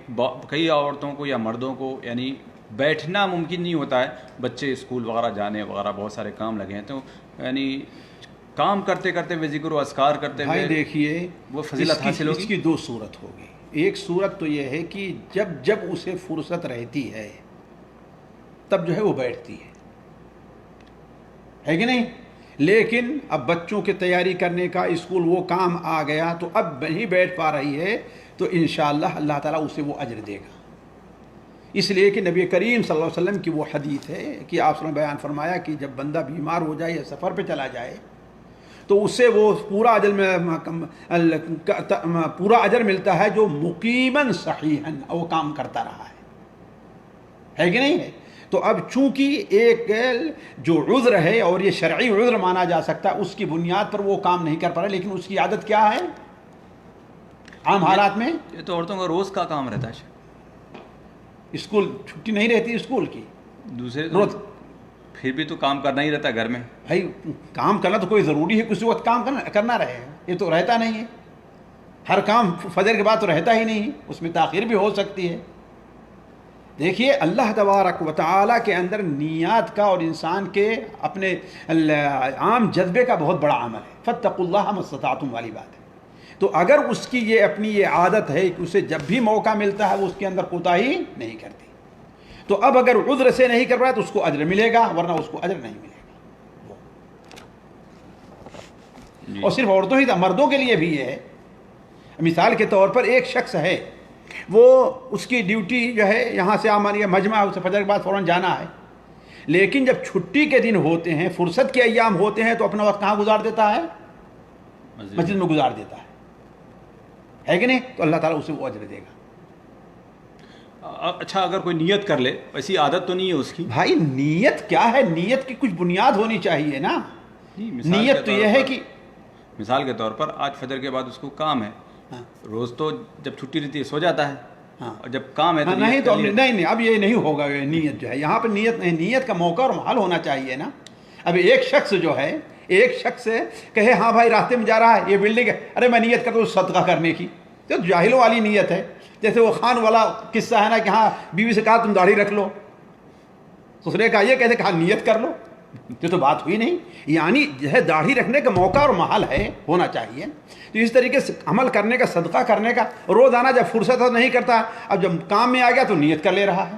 کئی عورتوں کو یا مردوں کو یعنی بیٹھنا ممکن نہیں ہوتا ہے, بچے اسکول وغیرہ جانے وغیرہ بہت سارے کام لگے ہیں, تو یعنی کام کرتے کرتے ہوئے ذکر و اذکار کرتے ہوئے دیکھیے وہ فضیلت حاصل ہوگی. اس کی 2 صورت ہوگی. ایک صورت تو یہ ہے کہ جب اسے فرصت رہتی ہے تب جو ہے وہ بیٹھتی ہے کہ نہیں, لیکن اب بچوں کی تیاری کرنے کا, اسکول وہ کام آ گیا تو اب نہیں بیٹھ پا رہی ہے, تو انشاءاللہ اللہ تعالیٰ اسے وہ اجر دے گا. اس لیے کہ نبی کریم صلی اللہ علیہ وسلم کی وہ حدیث ہے کہ آپ نے بیان فرمایا کہ جب بندہ بیمار ہو جائے یا سفر پہ چلا جائے تو اس سے وہ پورا اجر ملتا ہے جو مقیماً صحیحاً وہ کام کرتا رہا ہے کہ نہیں ہے. تو اب چونکہ ایک جو عذر ہے اور یہ شرعی عذر مانا جا سکتا ہے, اس کی بنیاد پر وہ کام نہیں کر پا رہا, لیکن اس کی عادت کیا ہے عام حالات میں, یہ تو عورتوں کا روز کا کام رہتا ہے, اسکول چھٹی نہیں رہتی اسکول کی, دوسرے روز پھر بھی تو کام کرنا ہی رہتا ہے گھر میں. بھائی کام کرنا تو کوئی ضروری ہے, کسی وقت کام کرنا رہے, یہ تو رہتا نہیں ہے, ہر کام فجر کے بعد تو رہتا ہی نہیں, اس میں تاخیر بھی ہو سکتی ہے. دیکھیے اللہ تبارک و تعالیٰ کے اندر نیات کا اور انسان کے اپنے عام جذبے کا بہت بڑا عمل ہے. فاتقوا اللہ ما استطعتم والی بات ہے. تو اگر اس کی یہ اپنی یہ عادت ہے کہ اسے جب بھی موقع ملتا ہے وہ اس کے اندر کوتاہی نہیں کرتی, تو اب اگر عذر سے نہیں کر رہا ہے تو اس کو اجر ملے گا, ورنہ اس کو اجر نہیں ملے گا. اور صرف عورتوں ہی, مردوں کے لیے بھی یہ ہے. مثال کے طور پر ایک شخص ہے, وہ اس کی ڈیوٹی جو ہے یہاں سے ہماری مجمع ہے, اسے فجر کے بعد فوراً جانا ہے, لیکن جب چھٹی کے دن ہوتے ہیں, فرصت کے ایام ہوتے ہیں, تو اپنا وقت کہاں گزار دیتا ہے, مسجد میں گزار دیتا ہے کہ نہیں, تو اللہ تعالیٰ اسے وہ اجر دے گا. اچھا اگر کوئی نیت کر لے, ایسی عادت تو نہیں ہے اس کی. بھائی نیت کیا ہے, نیت کی کچھ بنیاد ہونی چاہیے نا. نیت تو یہ ہے کہ مثال کے طور پر آج فجر کے بعد اس کو کام ہے, روز تو جب چھٹی رہتی ہے سو جاتا ہے, اور جب کام ہے نہیں تو نہیں, اب یہ نہیں ہوگا. نیت جو ہے یہاں پہ نیت نہیں, نیت کا موقع اور محل ہونا چاہیے نا. اب ایک شخص جو ہے, ایک شخص کہے ہاں بھائی راستے میں جا رہا ہے, یہ بلڈنگ ہے, ارے میں نیت کرتا ہوں صدقہ کرنے کی, تو جاہلوں والی نیت ہے. جیسے وہ خان والا قصہ ہے نا کہ ہاں بیوی سے کہا تم داڑھی رکھ لو, اس نے کہا یہ کہتے کہا نیت کر لو, یہ تو بات ہوئی نہیں. یعنی جو ہے داڑھی رکھنے کا موقع اور محل ہے, ہونا چاہیے. تو اس طریقے سے عمل کرنے کا, صدقہ کرنے کا, روزانہ جب فرصت ہے نہیں کرتا, اب جب کام میں آ گیا تو نیت کر لے رہا ہے.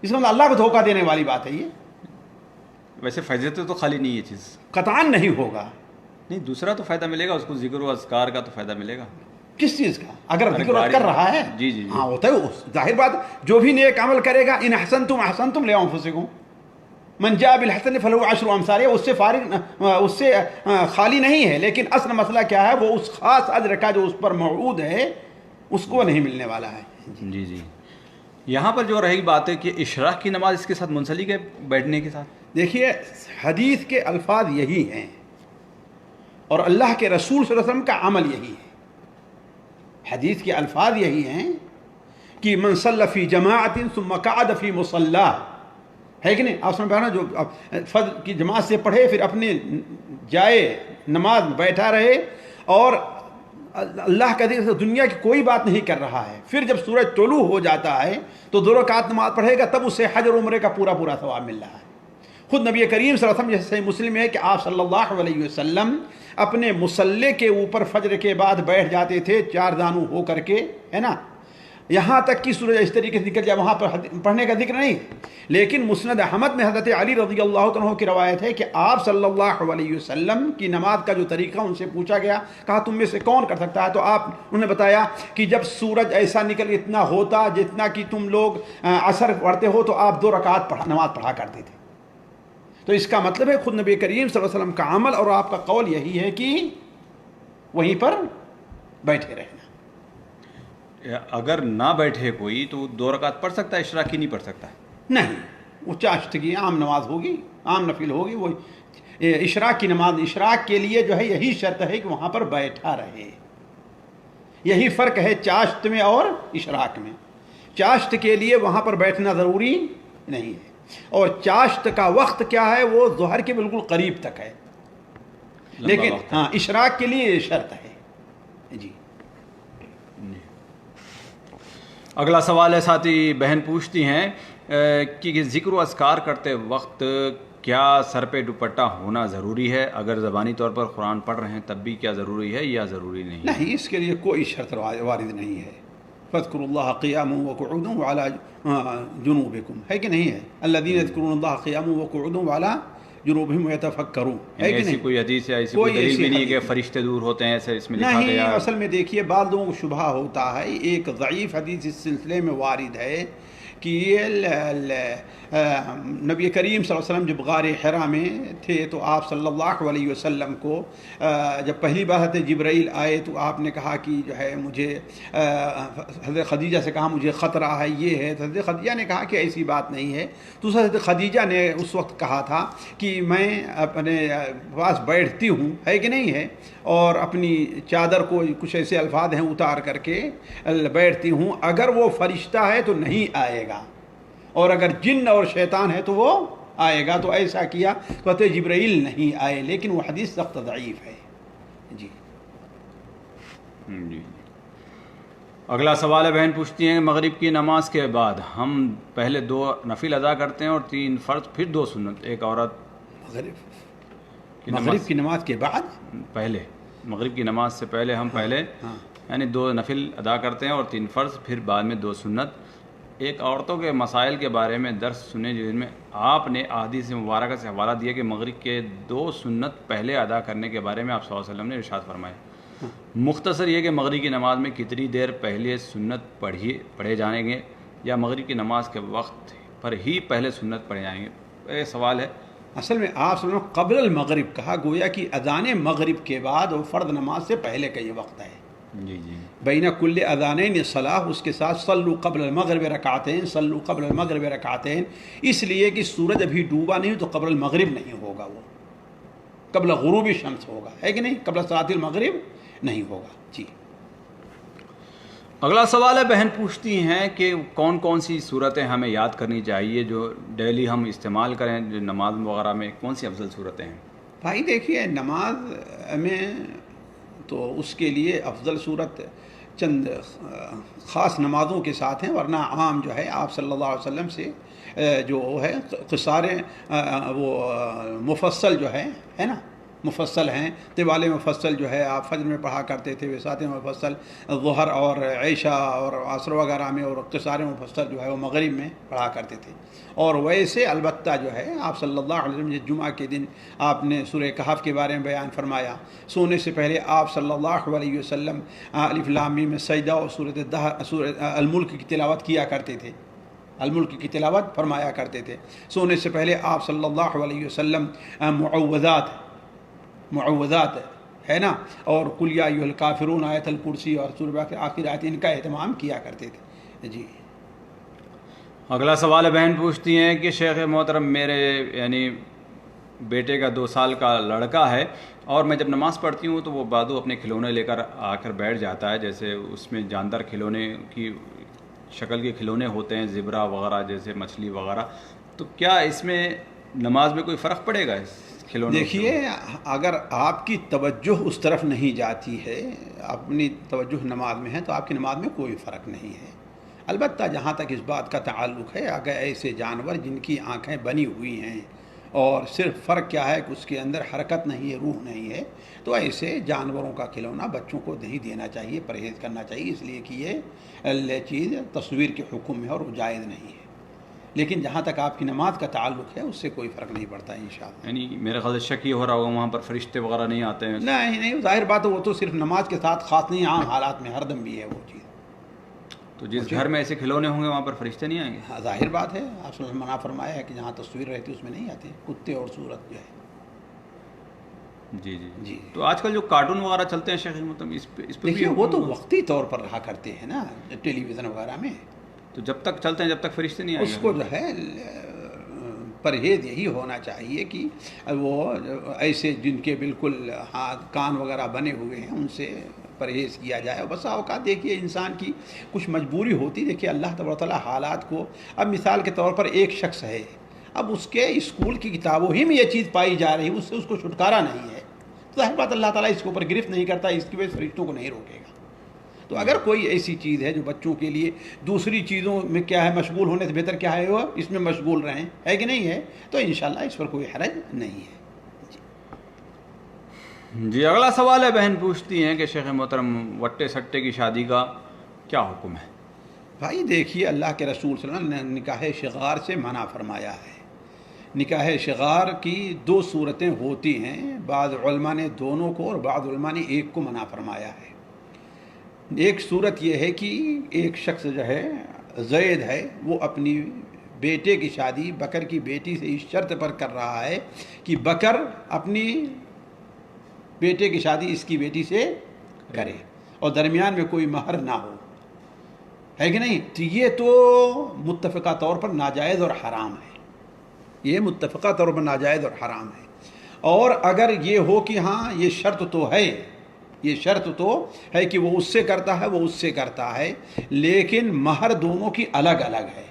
اس میں اللہ کو دھوکہ دینے والی بات ہے یہ. ویسے فائدے تو خالی نہیں یہ چیز, قطعاً نہیں ہوگا. نہیں دوسرا تو فائدہ ملے گا اس کو, ذکر و اذکار کا تو فائدہ ملے گا. کس چیز کا؟ اگر ذکر کر رہا ہے, جی ہاں ہوتا ہے, ظاہر بات, جو بھی نیک عمل کرے گا, ان احسنتم احسنتم لانفسکم من جاء بالحسنۃ فلہ عشر امثالها, اس سے فارغ, اس سے خالی نہیں ہے. لیکن اصل مسئلہ کیا ہے, وہ اس خاص اجر کا جو اس پر موعود ہے اس کو نہیں ملنے والا ہے. جی یہاں پر جو رہی بات ہے کہ اشراق کی نماز اس کے ساتھ منسلک ہے بیٹھنے کے ساتھ. دیکھیے حدیث کے الفاظ یہی ہیں اور اللہ کے رسول صلی اللہ علیہ وسلم کا عمل یہی ہے. حدیث کے الفاظ یہی ہیں کہ من صلی فی جماعت ثم قعد فی مصلی, ہے کہ نہیں. آپ سن پہ نا, جو فجر کی جماعت سے پڑھے پھر اپنے جائے نماز میں بیٹھا رہے اور اللہ کا ذکر, دنیا کی کوئی بات نہیں کر رہا ہے, پھر جب سورج طلوع ہو جاتا ہے تو 2 رکعت نماز پڑھے گا, تب اسے حج اور عمرے کا پورا ثواب مل رہا ہے. خود نبی کریم صلی اللہ علیہ وسلم, جیسے صحیح مسلم ہے کہ آپ صلی اللہ علیہ وسلم اپنے مصلی کے اوپر فجر کے بعد بیٹھ جاتے تھے 4 زانو ہو کر کے, ہے نا, یہاں تک کہ سورج اس طریقے سے نکل جائے وہاں پر پڑھنے کا ذکر نہیں. لیکن مسند احمد میں حضرت علی رضی اللہ عنہ کی روایت ہے کہ آپ صلی اللہ علیہ وسلم کی نماز کا جو طریقہ ان سے پوچھا گیا, کہا تم میں سے کون کر سکتا ہے, تو انہوں نے بتایا کہ جب سورج ایسا نکل اتنا ہوتا جتنا کہ تم لوگ عصر پڑھتے ہو تو آپ 2 رکعت نماز پڑھا کرتے تھے. تو اس کا مطلب ہے خود نبی کریم صلی اللہ علیہ وسلم کا عمل اور آپ کا قول یہی ہے کہ وہیں پر بیٹھے رہنا. اگر نہ بیٹھے کوئی تو 2 رکعت پڑھ سکتا ہے, اشراق کی نہیں پڑھ سکتا؟ نہیں, وہ چاشت کی عام نماز ہوگی, عام نفل ہوگی. وہ اشراق کی نماز, اشراق کے لیے جو ہے یہی شرط ہے کہ وہاں پر بیٹھا رہے. یہی فرق ہے چاشت میں اور اشراق میں. چاشت کے لیے وہاں پر بیٹھنا ضروری نہیں ہے, اور چاشت کا وقت کیا ہے وہ ظہر کے بالکل قریب تک ہے, لیکن ہاں اشراق کے لیے یہ شرط ہے. جی. اگلا سوال ہے, ساتھی بہن پوچھتی ہیں کہ ذکر و اذکار کرتے وقت کیا سر پہ دوپٹہ ہونا ضروری ہے؟ اگر زبانی طور پر قرآن پڑھ رہے ہیں تب بھی کیا ضروری ہے یا ضروری نہیں؟ نہیں, اس کے لیے کوئی شرط وارد نہیں ہے. فاذکروا اللہ قیاما وقعودا وعلی جنوبکم, ہے کہ نہیں ہے؟ الذین یذکرون اللہ قیاما وقعودا وعلی جنوبہم ویتفکرون, ہے کہ ایسی نہیں؟ کوئی حدیث یا ایسی کوئی دلیل بھی نہیں کہ فرشتے دور ہوتے ہیں, ایسے اس میں لکھا نہیں. گیا؟ اصل میں دیکھیے بعض لوگوں کو شبہ ہوتا ہے, ایک ضعیف حدیث اس سلسلے میں وارد ہے کہ نبی کریم صلی اللہ علیہ وسلم جب غار حرا میں تھے تو آپ صلی اللہ علیہ وسلم کو جب پہلی بار حضرت جبرائیل آئے تو آپ نے کہا کہ جو ہے مجھے حضرت خدیجہ سے کہا مجھے خطرہ ہے, یہ ہے. تو حضرت خدیجہ نے کہا کہ ایسی بات نہیں ہے. تو حضرت خدیجہ نے اس وقت کہا تھا کہ میں اپنے پاس بیٹھتی ہوں, ہے کہ نہیں ہے, اور اپنی چادر کو کچھ ایسے الفاظ ہیں اتار کر کے بیٹھتی ہوں, اگر وہ فرشتہ ہے تو نہیں آئے گا, اور اگر جن اور شیطان ہے تو وہ آئے گا. تو ایسا کیا تو حضرت جبرائیل نہیں آئے, لیکن وہ حدیث سخت ضعیف ہے. جی. جی. اگلا سوال ہے, بہن پوچھتی ہیں مغرب کی نماز کے بعد ہم پہلے 2 نفل ادا کرتے ہیں اور 3 فرض پھر 2 سنت. ایک عورت مغرب کی نماز کے بعد پہلے, مغرب کی نماز سے پہلے ہم پہلے یعنی 2 نفل ادا کرتے ہیں اور 3 فرض, پھر بعد میں 2 سنت. ایک عورتوں کے مسائل کے بارے میں درس سنے جن میں آپ نے احادیث مبارکہ سے حوالہ دیا کہ مغرب کے 2 سنت پہلے ادا کرنے کے بارے میں آپ صلی اللہ علیہ وسلم نے ارشاد فرمایا. مختصر یہ کہ مغرب کی نماز میں کتنی دیر پہلے سنت پڑھے جائیں گے, یا مغرب کی نماز کے وقت پر ہی پہلے سنت پڑھے جائیں گے؟ یہ سوال ہے. اصل میں آپ صلی اللہ علیہ وسلم قبل المغرب کہا, گویا کہ اذان مغرب کے بعد اور فرض نماز سے پہلے کا یہ وقت ہے. جی جی. بین کل اذانین صلاح, اس کے ساتھ صلو قبل المغرب رکعتین, صلو قبل المغرب رکعتین, اس لیے کہ سورج ابھی ڈوبا نہیں تو قبل المغرب نہیں ہوگا, وہ قبل غروب شمس ہوگا, ہے کہ نہیں, قبل صلاۃ المغرب نہیں ہوگا. جی. اگلا سوال ہے, بہن پوچھتی ہیں کہ کون کون سی صورتیں ہمیں یاد کرنی چاہیے جو ڈیلی ہم استعمال کریں, جو نماز وغیرہ میں کون سی افضل صورتیں ہیں؟ بھائی دیکھیے, نماز میں تو اس کے لیے افضل صورت چند خاص نمازوں کے ساتھ ہیں, ورنہ عام جو ہے آپ صلی اللہ علیہ وسلم سے جو ہے قصار وہ مفصل جو ہے نا, مفصل ہیں. طوال مفصل جو ہے آپ فجر میں پڑھا کرتے تھے, وساط مفصل ظہر اور عشاء اور عصر وغیرہ میں, اور قصار مفصل جو ہے وہ مغرب میں پڑھا کرتے تھے. اور ویسے البتہ جو ہے آپ صلی اللہ علیہ وسلم جمعہ کے دن آپ نے سورہ کہف کے بارے میں بیان فرمایا. سونے سے پہلے آپ صلی اللہ علیہ وسلم الف لام میم میں سجدہ اور سورہ الملک کی تلاوت کیا کرتے تھے, الملک کی تلاوت فرمایا کرتے تھے. سونے سے پہلے آپ صلی اللہ علیہ وسلم معوذات ہے نا, اور قل یا ایھا الکافرون, آیت الکرسی اور سورہ آخر آیت, ان کا اہتمام کیا کرتے تھے. جی. اگلا سوال ہے, بہن پوچھتی ہیں کہ شیخ محترم میرے یعنی بیٹے کا 2 سال کا لڑکا ہے, اور میں جب نماز پڑھتی ہوں تو وہ بادو اپنے کھلونے لے کر آ کر بیٹھ جاتا ہے, جیسے اس میں جاندار کھلونے کی شکل کے کھلونے ہوتے ہیں, زبرا وغیرہ جیسے مچھلی وغیرہ. تو کیا اس میں نماز میں کوئی فرق پڑے گا اس کھلونے؟ دیکھیے, اگر آپ کی توجہ اس طرف نہیں جاتی ہے, اپنی توجہ نماز میں ہے, تو آپ کی نماز میں کوئی فرق نہیں ہے. البتہ جہاں تک اس بات کا تعلق ہے, اگر ایسے جانور جن کی آنکھیں بنی ہوئی ہیں اور صرف فرق کیا ہے کہ اس کے اندر حرکت نہیں ہے، روح نہیں ہے، تو ایسے جانوروں کا کھلونا بچوں کو نہیں دینا چاہیے، پرہیز کرنا چاہیے، اس لیے کہ یہ چیز تصویر کے حکم میں اور وہ جائز نہیں ہے۔ لیکن جہاں تک آپ کی نماز کا تعلق ہے اس سے کوئی فرق نہیں پڑتا ہے انشاءاللہ۔ یعنی میرے خیال سے شک یہ ہو رہا ہوگا وہاں پر فرشتے وغیرہ نہیں آتے ہیں؟ نہیں، ظاہر بات ہے، وہ تو صرف نماز کے ساتھ خاص نہیں، عام حالات میں ہر دم بھی ہے وہ چیز۔ تو جس گھر میں ایسے کھلونے ہوں گے وہاں پر فرشتے نہیں آئیں گے؟ ہاں ظاہر بات ہے، آپ صلی اللہ علیہ وسلم نے منع فرمایا ہے کہ جہاں تصویر رہتی ہے اس میں نہیں آتے کتے اور صورت جو ہے۔ جی۔ تو آج کل جو کارٹون وغیرہ چلتے ہیں شیخ محترم، اس پہ دیکھیے وہ تو وقتی طور پر رہا کرتے ہیں نا ٹیلی ویژن وغیرہ میں، تو جب تک چلتے ہیں جب تک فرشتے نہیں آئیں گے؟ اس کو جو ہے پرہیز یہی ہونا چاہیے کہ وہ ایسے جن کے بالکل ہاتھ کان وغیرہ بنے ہوئے ہیں ان سے پرہیز کیا جائے۔ اور بسا اوقات دیکھیے انسان کی کچھ مجبوری ہوتی، دیکھیے اللہ تبارک و تعالیٰ حالات کو، اب مثال کے طور پر ایک شخص ہے، اب اس کے اسکول کی کتابوں ہی میں یہ چیز پائی جا رہی ہے، اس سے اس کو چھٹکارا نہیں ہے، تو ظاہر بات اللہ تعالیٰ اس کے اوپر گرفت نہیں کرتا، اس کی وجہ سے فرشتوں کو نہیں روکے گا۔ تو اگر کوئی ایسی چیز ہے جو بچوں کے لیے دوسری چیزوں میں کیا ہے مشغول ہونے سے بہتر کیا ہے وہ اس میں مشغول رہیں، ہے کہ نہیں ہے، تو انشاءاللہ اس پر کوئی حرج نہیں ہے۔ جی اگلا سوال ہے، بہن پوچھتی ہیں کہ شیخ محترم وٹے سٹے کی شادی کا کیا حکم ہے؟ بھائی دیکھیے اللہ کے رسول صلی اللہ علیہ وسلم نے نکاح شغار سے منع فرمایا ہے۔ نکاح شغار کی دو صورتیں ہوتی ہیں، بعض علماء نے دونوں کو اور بعض علماء نے ایک کو منع فرمایا ہے۔ ایک صورت یہ ہے کہ ایک شخص جو ہے زید ہے، وہ اپنی بیٹے کی شادی بکر کی بیٹی سے اس شرط پر کر رہا ہے کہ بکر اپنی بیٹے کی شادی اس کی بیٹی سے کرے اور درمیان میں کوئی مہر نہ ہو، ہے کہ نہیں، تو یہ تو متفقہ طور پر ناجائز اور حرام ہے، یہ متفقہ طور پر ناجائز اور حرام ہے۔ اور اگر یہ ہو کہ ہاں یہ شرط تو ہے، یہ شرط تو ہے کہ وہ اس سے کرتا ہے وہ اس سے کرتا ہے، لیکن مہر دونوں کی الگ الگ ہے،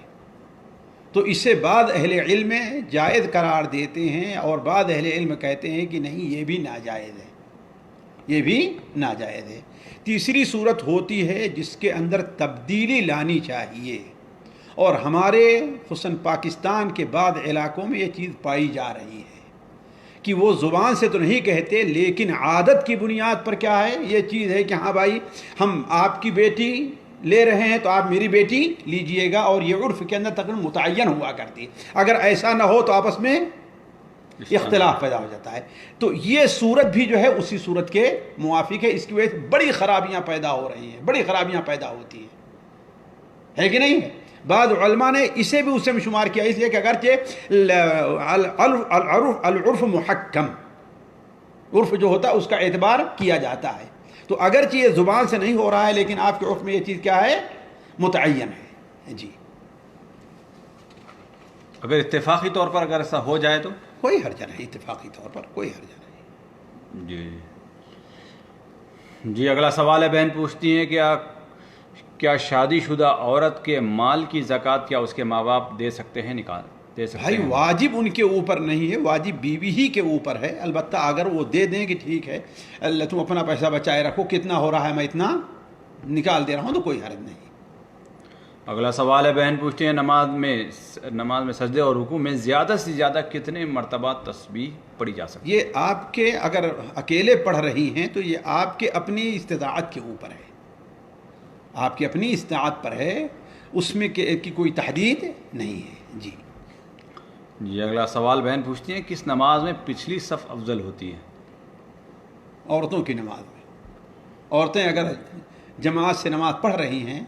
تو اسے بعض اہل علم جائز قرار دیتے ہیں اور بعض اہل علم کہتے ہیں کہ نہیں یہ بھی ناجائز ہے، یہ بھی ناجائز ہے۔ تیسری صورت ہوتی ہے جس کے اندر تبدیلی لانی چاہیے، اور ہمارے خصوصاً پاکستان کے بعض علاقوں میں یہ چیز پائی جا رہی ہے کہ وہ زبان سے تو نہیں کہتے لیکن عادت کی بنیاد پر کیا ہے یہ چیز ہے کہ ہاں بھائی ہم آپ کی بیٹی لے رہے ہیں تو آپ میری بیٹی لیجئے گا، اور یہ عرف کے اندر تقریباً متعین ہوا کرتی ہے، اگر ایسا نہ ہو تو آپس میں اختلاف پیدا ہو جاتا ہے۔ تو یہ صورت بھی جو ہے اسی صورت کے موافق ہے، اس کی وجہ سے بڑی خرابیاں پیدا ہو رہی ہیں، بڑی خرابیاں پیدا ہوتی ہیں، ہے کہ نہیں ہے۔ بعض علماء نے اسے بھی اسے میں شمار کیا، اس لیے کہ اگرچہ العرف محکم، عرف جو ہوتا ہے اس کا اعتبار کیا جاتا ہے، تو اگرچہ یہ زبان سے نہیں ہو رہا ہے لیکن آپ کے عرف میں یہ چیز کیا ہے متعین ہے۔ جی اگر اتفاقی طور پر اگر ایسا ہو جائے تو کوئی حرج نہیں، اتفاقی طور پر کوئی حرج نہیں۔ جی اگلا سوال ہے، بہن پوچھتی ہیں کیا شادی شدہ عورت کے مال کی زکوٰۃ کیا اس کے ماں باپ دے سکتے ہیں، دے سکتے بھائی ہیں؟ واجب ان کے اوپر نہیں ہے، واجب بیوی ہی کے اوپر ہے، البتہ اگر وہ دے دیں کہ ٹھیک ہے اللہ تم اپنا پیسہ بچائے رکھو، کتنا ہو رہا ہے میں اتنا نکال دے رہا ہوں، تو کوئی حرج نہیں۔ اگلا سوال ہے، بہن پوچھتی ہیں نماز میں سجدے اور رکوع میں زیادہ سے زیادہ کتنے مرتبہ تسبیح پڑھی جا سکتی ہے؟ یہ آپ کے اگر اکیلے پڑھ رہی ہیں تو یہ آپ کے اپنی استطاعت کے اوپر ہے، آپ کی اپنی استطاعت پر ہے، اس میں کی کوئی تحدید نہیں ہے۔ جی اگلا سوال بہن پوچھتی ہیں کس نماز میں پچھلی صف افضل ہوتی ہے؟ عورتوں کی نماز میں، عورتیں اگر جماعت سے نماز پڑھ رہی ہیں،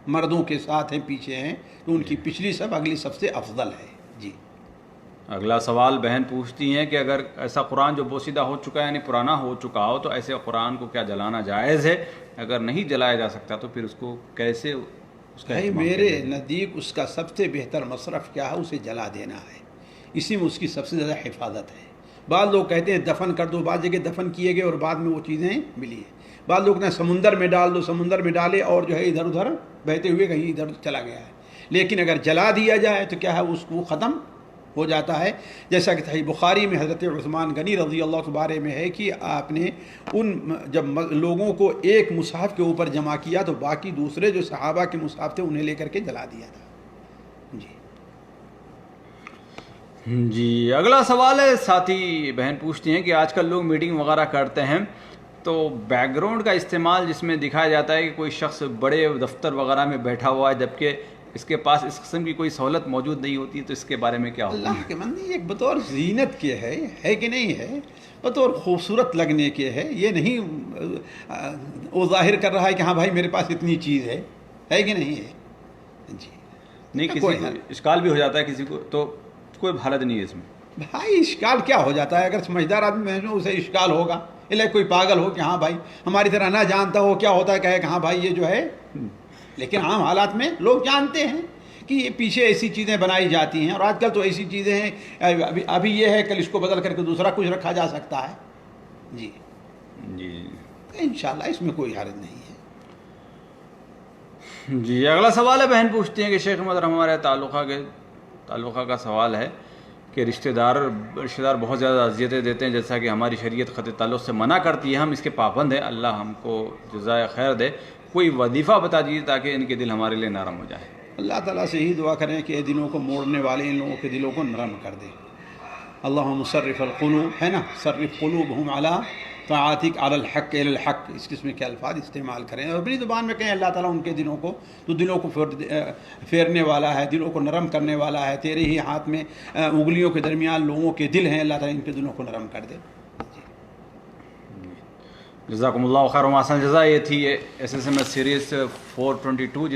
مردوں کے ساتھ ہیں پیچھے ہیں، تو ان کی پچھلی صف اگلی صف سے افضل ہے۔ جی اگلا سوال بہن پوچھتی ہیں کہ اگر ایسا قرآن جو بوسیدہ ہو چکا ہے یعنی پرانا ہو چکا ہو تو ایسے قرآن کو کیا جلانا جائز ہے؟ اگر نہیں جلایا جا سکتا تو پھر اس کو کیسے اس کا بھائی اہتمام میرے کیا جائے؟ نزدیک اس کا سب سے بہتر مصرف کیا ہے، اسے جلا دینا ہے، اسی میں اس کی سب سے زیادہ حفاظت ہے۔ بعض لوگ کہتے ہیں دفن کر دو، بعض جگہ دفن کیے گئے اور بعد میں وہ چیزیں ملی ہیں، بعض لوگ نے سمندر میں ڈال دو، سمندر میں ڈالے اور جو ہے ادھر ادھر بہتے ہوئے کہیں ادھر چلا گیا ہے، لیکن اگر جلا دیا جائے تو کیا ہے اس کو ختم ہو جاتا ہے، جیسا کہ صحیح بخاری میں حضرت عثمان غنی رضی اللہ عنہ کے بارے میں ہے کہ آپ نے جب لوگوں کو ایک مصحف کے اوپر جمع کیا تو باقی دوسرے جو صحابہ کے مصحف تھے انہیں لے کر کے جلا دیا تھا۔ جی جی اگلا سوال ہے، ساتھی بہن پوچھتی ہیں کہ آج کل لوگ میٹنگ وغیرہ کرتے ہیں تو بیک گراؤنڈ کا استعمال جس میں دکھایا جاتا ہے کہ کوئی شخص بڑے دفتر وغیرہ میں بیٹھا ہوا ہے جبکہ اس کے پاس اس قسم کی کوئی سہولت موجود نہیں ہوتی، تو اس کے بارے میں کیا ہوگا؟ اللہ کے بندے، ایک بطور زینت کے ہے کہ نہیں ہے، بطور خوبصورت لگنے کے ہے، یہ نہیں وہ ظاہر کر رہا ہے کہ ہاں بھائی میرے پاس اتنی چیز ہے کہ نہیں ہے؟ جی نہیں، کسی کوئی کو اشکال بھی ہو جاتا ہے کسی کو، تو کوئی حالت نہیں ہے اس میں۔ بھائی اشکال کیا ہو جاتا ہے؟ اگر سمجھدار آدمی ہے اسے اشکال ہوگا، اللہ کوئی پاگل ہو کہ ہاں بھائی ہماری طرح نہ جانتا ہو کیا ہوتا ہے، کہے کہ ہاں بھائی یہ جو ہے، لیکن عام حالات میں لوگ جانتے ہیں کہ یہ پیچھے ایسی چیزیں بنائی جاتی ہیں، اور آج کل تو ایسی چیزیں ہیں، ابھی یہ ہے کل اس کو بدل کر کے دوسرا کچھ رکھا جا سکتا ہے۔ جی جی انشاءاللہ اس میں کوئی حرج نہیں ہے۔ جی اگلا سوال ہے، بہن پوچھتی ہیں کہ شیخ محترم ہمارے تعلقہ کا سوال ہے کہ رشتہ دار بہت زیادہ اذیتیں دیتے ہیں، جیسا کہ ہماری شریعت خط تعلق سے منع کرتی ہے، ہم اس کے پابند ہیں، اللہ ہم کو جزائے خیر دے، کوئی وظیفہ بتا دیجیے تاکہ ان کے دل ہمارے لیے نرم ہو جائے۔ اللہ تعالیٰ سے ہی دعا کریں کہ دلوں کو موڑنے والے ان لوگوں کے دلوں کو نرم کر دے۔ اللہم صرف القلوب، ہے نا، صرف قلوبہم علی طاعتک علی الحق الی الحق، اس قسم کے الفاظ استعمال کریں اور اپنی زبان میں کہیں اللہ تعالیٰ ان کے دلوں کو، تو دلوں کو پھیرنے والا ہے، دلوں کو نرم کرنے والا ہے، تیرے ہی ہاتھ میں انگلیوں کے درمیان لوگوں کے دل ہیں، اللہ تعالیٰ ان کے دلوں کو نرم کر دے۔ جزاکم اللہ خیر و احسن جزا۔ یہ تھی SSMS سیریز 422